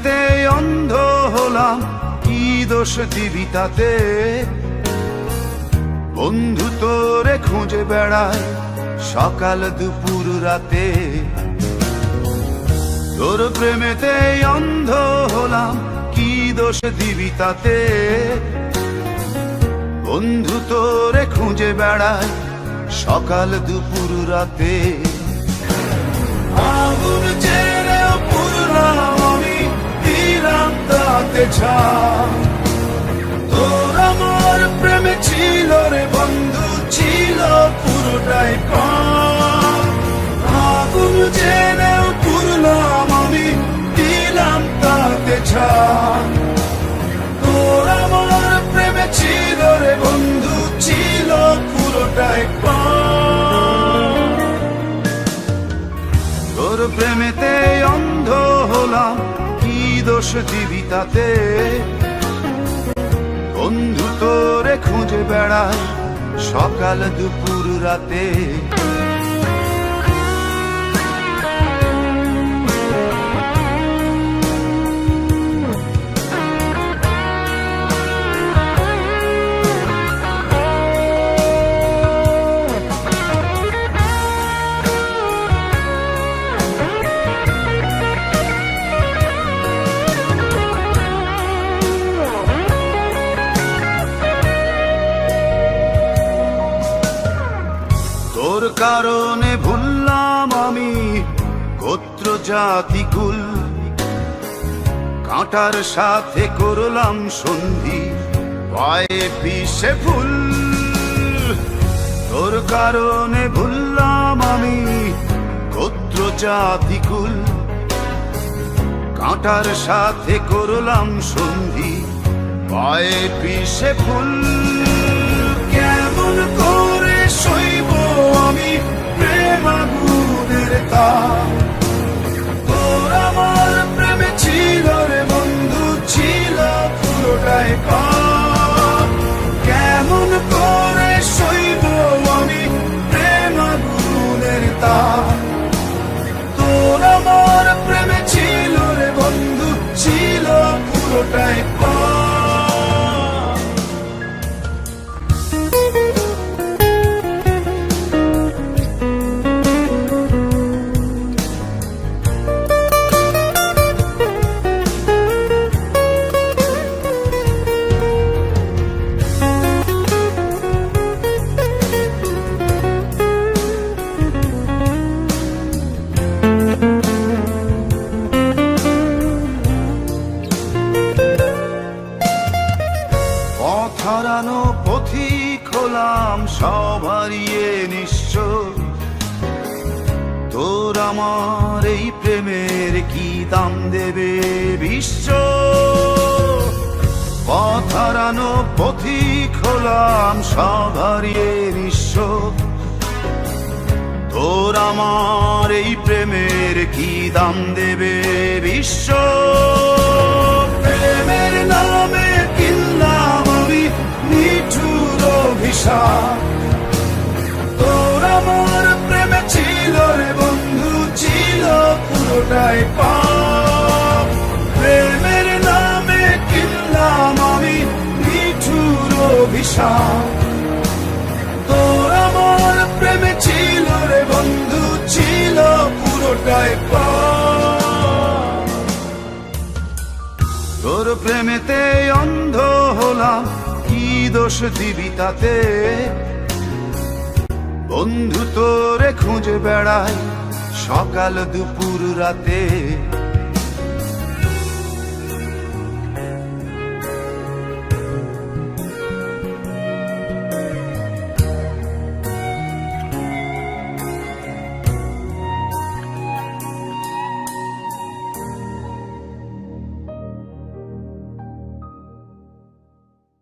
প্রেমেতে অন্ধ হলাম, কি দোষ দিবি তাতে? বন্ধু তোরে খুঁজে বেড়ায় সকাল দুপুর রাতে। তোর প্রেমেতে অন্ধ হলাম, কি দোষ দিবি তাতে? বন্ধু তোরে খুঁজে বেড়ায় সকাল দুপুর রাতে। আগুন জেলেও পুরলাম আমি, দিলাম তাতে ছাই। তোর আমার প্রেমে ছিল রে বন্ধু, ছিল পুরোটাই প্রাণ। আগুন জেলেও পুরলাম আমি, দিলাম তাতে ছাই। তোর আমার প্রেমে ছিল রে বন্ধু, ছিল পুরোটাই প্রাণ। তোর প্রেমেতে অন্ধ হলাম, কি দোষ দিবি তাতে? বন্ধু তোরে খুঁজে বেড়ায় সকাল দুপুর রাতে। তোর কারণে ভুললাম আমি গোত্র জাতি কুল, কাঁটার সাথে করলাম সন্ধি, পায়ে পিষে ফুল। তোর কারণে ভুললাম আমি গোত্র জাতি কুল, কাঁটার সাথে করলাম সন্ধি, পায়ে পিষে ফুল। কেমন করে সইব আমি প্রেম আগুনের তাপ? তোর আমার প্রেমে ছিল রে বন্ধু, ছিল পুরোটাই পাপ। কেমন করে সইব আমি প্রেম আগুনের তাপ? তোর আমার প্রেমে ছিল রে বন্ধু, ছিল পুরোটাই পাপ। হারানো পথিক হলাম, সব হারিয়ে নিঃস্ব। তোর আমার এই প্রেমের কি দাম দেবে বিশ্ব? পথ হারানো পথিক হলাম, সব হারিয়ে নিঃস্ব। তোর আমার এই প্রেমের কি দাম দেবে বিশ্ব? প্রেমের নামে কিনলাম আমি নিঠুর অভিশাপ। তোর আমার প্রেমে ছিল রে বন্ধু, ছিল পুরোটাই পাপ। প্রেমের নামে কিনলাম আমি নিঠুর অভিশাপ। তোর আমার প্রেমে ছিল রে বন্ধু, ছিল পুরোটাই পাপ। তোর প্রেমেতে অন্ধ হলাম, কি দোষ দিবি তাতে? বন্ধু তোরে খুঁজে বেড়ায় সকাল দুপুর রাতে।